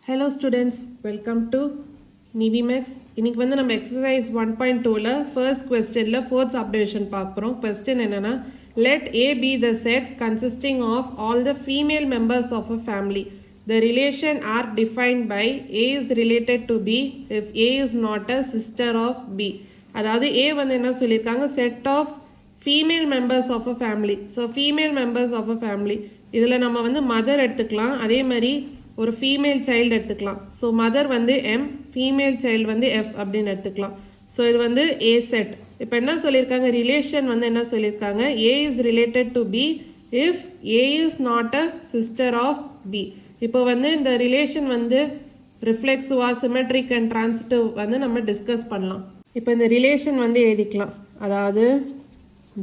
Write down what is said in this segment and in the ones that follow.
Hello students, welcome to NiviMax. இன்னைக்கு வந்து நம்ம exercise 1.2ல first questionல fourth subdivision பார்க்கிறோம். Question என்னன்னா, let A be the set consisting of all the female members of a family. The relation are defined by A is related to B if A is not a sister of B. அதாவது A வந்து என்ன சொல்லியிருக்காங்க, set of female members of a family. So female members of a family. இதில் நம்ம வந்து mother எடுத்துக்கலாம், அதே மாதிரி ஒரு ஃபீமேல் சைல்டு எடுத்துக்கலாம். ஸோ மதர் வந்து எம், ஃபீமேல் சைல்டு வந்து எஃப் அப்படின்னு எடுத்துக்கலாம். ஸோ இது வந்து ஏ செட். இப்போ என்ன சொல்லியிருக்காங்க, ரிலேஷன் வந்து என்ன சொல்லியிருக்காங்க, A is related to B if A is not a sister of B. இப்போ வந்து இந்த ரிலேஷன் வந்து ரிஃப்ளெக்ஸிவா, சிமெட்ரிக் அண்ட் டிரான்சிட்டிவ் வந்து நம்ம டிஸ்கஸ் பண்ணலாம். இப்போ இந்த ரிலேஷன் வந்து எழுதிக்கலாம். அதாவது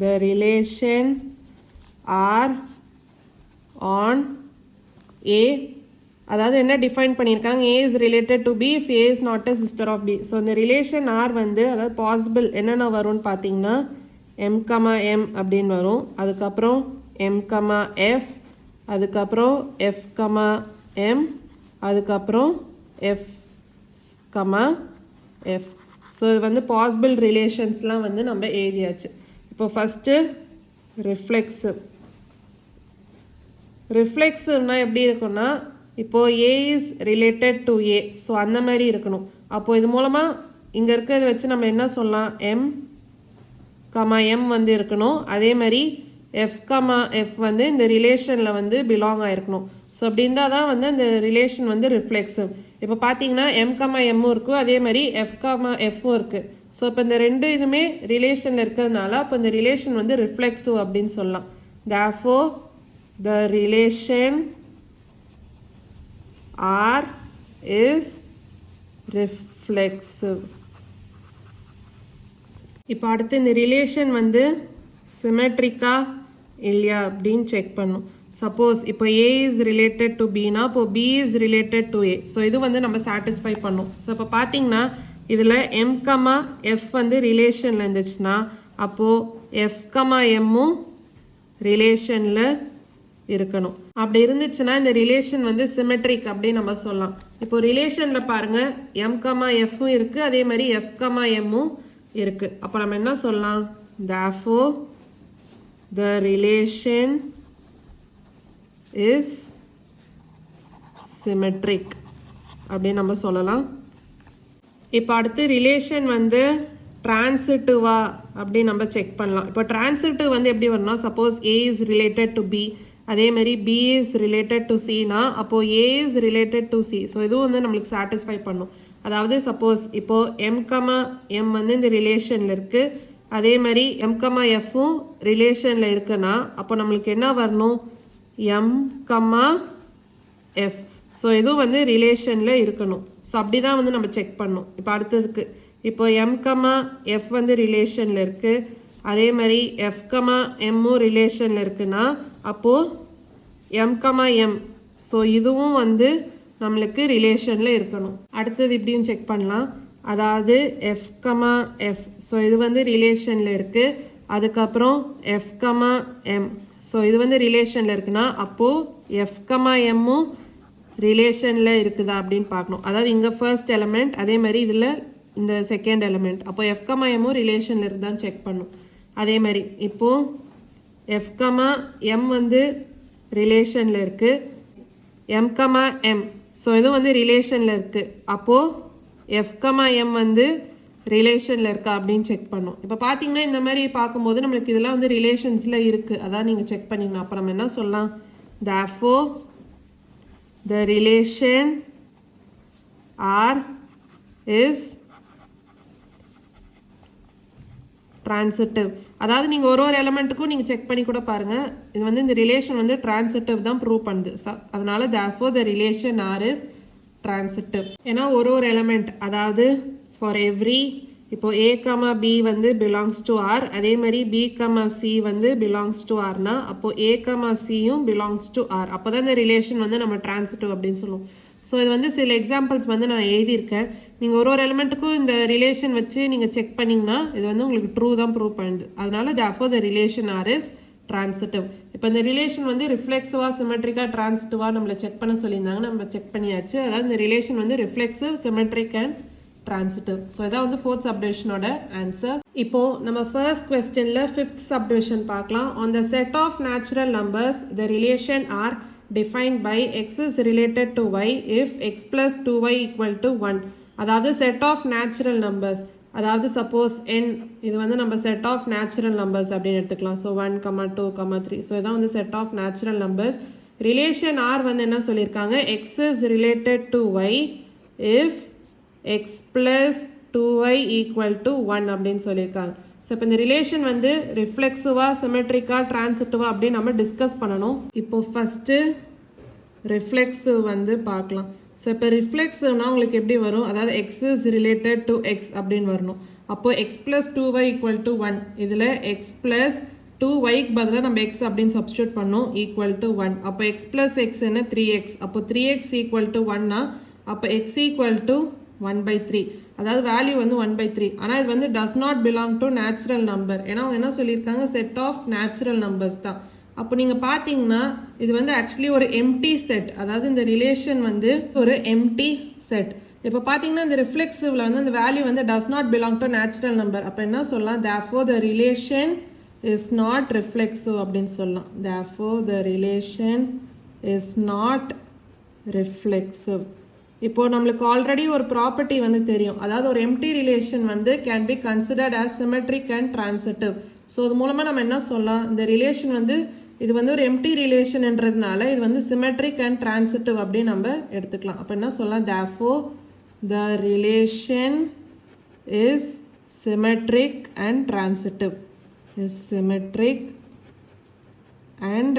the relation R on A, அதாவது என்ன டிஃபைன் பண்ணியிருக்காங்க, A is related to B if A is not a sister of B. So இந்த ரிலேஷன் ஆர் வந்து அதாவது பாசிபிள் என்னென்ன வரும்னு பார்த்தீங்கன்னா எம் கமா எம் அப்படின்னு வரும், அதுக்கப்புறம் எம் கமா எஃப், அதுக்கப்புறம் எஃப் கமா எம், அதுக்கப்புறம் எஃப் கமா எஃப். ஸோ இது வந்து பாசிபிள் ரிலேஷன்ஸ்லாம் வந்து நம்ம எழுதியாச்சு. இப்போ ஃபஸ்ட்டு ரிஃப்ளெக்ஸிவ். ரிஃப்ளெக்ஸிவ்னா எப்படி இருக்குன்னா, இப்போது A is related to A, so அந்த மாதிரி இருக்கணும். அப்போது இது மூலமாக இங்கே இருக்கிறத வச்சு நம்ம என்ன சொல்லலாம், எம் கமா எம் வந்து இருக்கணும், அதே மாதிரி எஃப் கமா எஃப் வந்து இந்த ரிலேஷனில் வந்து பிலாங் ஆகிருக்கணும். ஸோ அப்படி இருந்தால் தான் வந்து அந்த ரிலேஷன் வந்து ரிஃப்ளெக்ஸிவ். இப்போ பார்த்தீங்கன்னா எம் கமா எம்மும் இருக்கும், அதே மாதிரி எஃப் கமா எஃப்பும் இருக்குது. ஸோ இப்போ இந்த ரெண்டு இதுவுமே ரிலேஷனில் இருக்கிறதுனால அப்போ இந்த ரிலேஷன் வந்து ரிஃப்ளெக்ஸிவ் அப்படின்னு சொல்லலாம். therefore the relation R is reflexive. இப்போ அடுத்து இந்த ரிலேஷன் வந்து சிமெட்ரிக்கா இல்லையா அப்படின்னு செக் பண்ணும். சப்போஸ் இப்போ ஏ இஸ் ரிலேட்டட் டு பினா இப்போ B is related to A. So இது வந்து நம்ம சாட்டிஸ்ஃபை பண்ணும். ஸோ இப்போ பார்த்தீங்கன்னா இதில் எம் கமா எஃப் வந்து ரிலேஷனில் இருந்துச்சுன்னா அப்போது எஃப் கமா எம்மும் ரிலேஷனில் இருக்கணும். அப்படி இருந்துச்சுன்னா இந்த ரிலேஷன் வந்து சிமெட்ரிக் அப்படின்னு நம்ம சொல்லலாம். இப்போ ரிலேஷனில் பாருங்கள் எம் கமா எஃப்பும் இருக்குது, அதே மாதிரி எஃப் கமா எம்மும் இருக்குது. அப்போ நம்ம என்ன சொல்லலாம், therefore the relation is symmetric அப்படின்னு நம்ம சொல்லலாம். இப்போ அடுத்து ரிலேஷன் வந்து டிரான்சிட்டிவா அப்படின்னு நம்ம செக் பண்ணலாம். இப்போ டிரான்சிட்டிவ் வந்து எப்படி வரணும்னா, suppose A is related to B, அதே மாதிரி பி இஸ் ரிலேட்டட் டு சினா அப்போது A is related to C. So இதுவும் வந்து நம்மளுக்கு சாட்டிஸ்ஃபை பண்ணும். அதாவது சப்போஸ் இப்போது எம் கமா எம் வந்து இந்த ரிலேஷனில் இருக்குது, அதே மாதிரி எம் கமா எஃப்பும் ரிலேஷனில் இருக்குன்னா அப்போ நம்மளுக்கு என்ன வரணும், எம் கமா எஃப். ஸோ இதுவும் வந்து ரிலேஷனில் இருக்கணும். ஸோ அப்படி தான் வந்து நம்ம செக் பண்ணணும். இப்போ அடுத்ததுக்கு இப்போ எம் கமா எஃப் வந்து ரிலேஷனில் இருக்குது, அதே மாதிரி எஃப் கமா எம்மும் ரிலேஷனில் இருக்குன்னா அப்போது எம் கமா எம், ஸோ இதுவும் வந்து நம்மளுக்கு ரிலேஷனில் இருக்கணும். அடுத்தது இப்படியும் செக் பண்ணலாம். அதாவது எஃப் கமா எஃப், ஸோ இது வந்து ரிலேஷனில் இருக்குது, அதுக்கப்புறம் எஃப் கமா எம், ஸோ இது வந்து ரிலேஷனில் இருக்குன்னா அப்போது எஃப் கமா எம்மும் ரிலேஷனில் இருக்குதா அப்படின்னு பார்க்கணும். அதாவது இங்கே ஃபர்ஸ்ட் எலமெண்ட், அதே மாதிரி இதில் இந்த செகண்ட் எலமெண்ட், அப்போ எஃப் கமா எம்மும் ரிலேஷனில் இருக்குதான்னு செக் பண்ணும். அதே மாதிரி இப்போது எஃப் கமா எம் வந்து ரிலேஷனில் இருக்குது, எம் கமா எம், ஸோ இது வந்து ரிலேஷனில் இருக்குது, அப்போது எஃப் கமா எம் வந்து ரிலேஷனில் இருக்கா அப்படின்னு செக் பண்ணும். இப்போ பார்த்தீங்கன்னா இந்த மாதிரி பார்க்கும்போது நம்மளுக்கு இதெல்லாம் வந்து ரிலேஷன்ஸில் இருக்குது, அதான் நீங்கள் செக் பண்ணிக்கணும். அப்போ நம்ம என்ன சொல்லலாம், therefore the relation R is transitive. அதாவது நீங்கள் ஒரு எலமெண்ட்டுக்கும் நீங்கள் செக் பண்ணி கூட பாருங்கள், இது வந்து இந்த ரிலேஷன் வந்து டிரான்சிட்டிவ் தான் ப்ரூவ் பண்ணுது. அதனால therefore the relation R is transitive. ஏன்னா ஒரு எலமெண்ட், அதாவது ஃபார் எவ்ரி இப்போ ஏ கமா பி வந்து பிலாங்ஸ் டு ஆர், அதே மாதிரி பி கமா சி வந்து பிலாங்ஸ் டு ஆர்னா அப்போது ஏ கமா சியும் பிலாங்ஸ் டு ஆர், அப்போ தான் இந்த ரிலேஷன் வந்து நம்ம டிரான்சிட்டிவ் அப்படின்னு சொல்லுவோம். ஸோ இது வந்து சில எக்ஸாம்பிள்ஸ் வந்து நான் எழுதியிருக்கேன். நீங்கள் ஒரு எலிமெண்ட்டுக்கும் இந்த ரிலேஷன் வச்சு நீங்கள் செக் பண்ணிங்கன்னா இது வந்து உங்களுக்கு ட்ரூ தான் ப்ரூவ் பண்ணுது. அதனால therefore the relation R is transitive. இப்போ இந்த ரிலேஷன் வந்து ரிஃப்ளெக்சிவா சிமெட்ரிக்கா டிரான்சிட்டிவா நம்மள செக் பண்ண சொல்லியிருந்தாங்க, நம்ம செக் பண்ணியாச்சு. அதாவது இந்த ரிலேஷன் வந்து reflexive, symmetric and transitive. So இதான் வந்து ஃபோர்த் சப்டிவிஷனோட ஆன்சர். இப்போ நம்ம ஃபர்ஸ்ட் கொஸ்டின்ல ஃபிஃப்த் சப்டிவிஷன் பார்க்கலாம். On the set of natural numbers the relation R defined by x is related to y if x plus 2y equal to 1. அதாவது set of natural numbers, அதாவது suppose n இது வந்து நம்ம set of natural numbers அப்படின்னு எடுத்துக்கலாம். So 1, 2, 3. So இதான் வந்து set of natural numbers. Relation R வந்து என்ன சொல்லியிருக்காங்க, x is related to y if x plus 2y equal to 1 அப்படின்னு சொல்லியிருக்காங்க. ஸோ இப்போ இந்த ரிலேஷன் வந்து ரிஃப்ளெக்சிவா, சிமெட்ரிக்கா, டிரான்சிட்டிவா அப்படின்னு நம்ம டிஸ்கஸ் பண்ணணும். இப்போ ஃபஸ்ட்டு ரிஃப்ளெக்சிவ் வந்து பார்க்கலாம். ஸோ இப்போ ரிஃப்ளெக்சிவ்னா உங்களுக்கு எப்படி வரும், அதாவது X is related to X அப்படின்னு வரணும். அப்போது X plus 2y equal to 1, இதில் எக்ஸ் ப்ளஸ் 2yக்கு பதிலாக நம்ம எக்ஸ் அப்படின்னு சப்ஸ்டியூட் பண்ணோம், ஈக்குவல் டு 1. அப்போ எக்ஸ் ப்ளஸ் எக்ஸ் என்ன 3x. அப்போ 3x ஈக்குவல் டு 1னா அப்போ எக்ஸ் ஈக்குவல் டு 1/3, அதாவது வேல்யூ வந்து 1/3. ஆனால் இது வந்து does not belong to natural number. ஏன்னா அவங்க என்ன சொல்லியிருக்காங்க, செட் ஆஃப் நேச்சுரல் நம்பர்ஸ் தான். அப்போ நீங்கள் பார்த்தீங்கன்னா இது வந்து ஆக்சுவலி ஒரு எம்டி செட், அதாவது இந்த ரிலேஷன் வந்து ஒரு எம்டி செட். இப்போ பார்த்தீங்கன்னா இந்த ரிஃப்ளெக்சிவ்ல வந்து இந்த வேல்யூ வந்து does not belong to natural number. அப்போ என்ன சொல்லலாம், therefore the relation is not reflexive அப்படின்னு சொல்லலாம். therefore the relation is not reflexive. இப்போ நம்மளுக்கு ஆல்ரெடி ஒரு ப்ராப்பர்ட்டி வந்து தெரியும், அதாவது ஒரு எம்டி ரிலேஷன் வந்து can be considered as symmetric and transitive. So இது மூலமாக நம்ம என்ன சொல்லலாம், இந்த ரிலேஷன் வந்து இது வந்து ஒரு எம்டி ரிலேஷன்ன்றதுனால இது வந்து சிமெட்ரிக் அண்ட் டிரான்சிட்டிவ் அப்படின்னு நம்ம எடுத்துக்கலாம். அப்போ என்ன சொல்லலாம், therefore the relation is symmetric and transitive, is symmetric and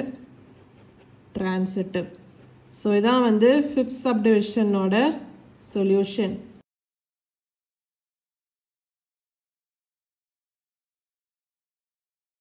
transitive. So இதான் வந்து ஃபிஃப்த் சப்டிவிஷனோட சொல்யூஷன்.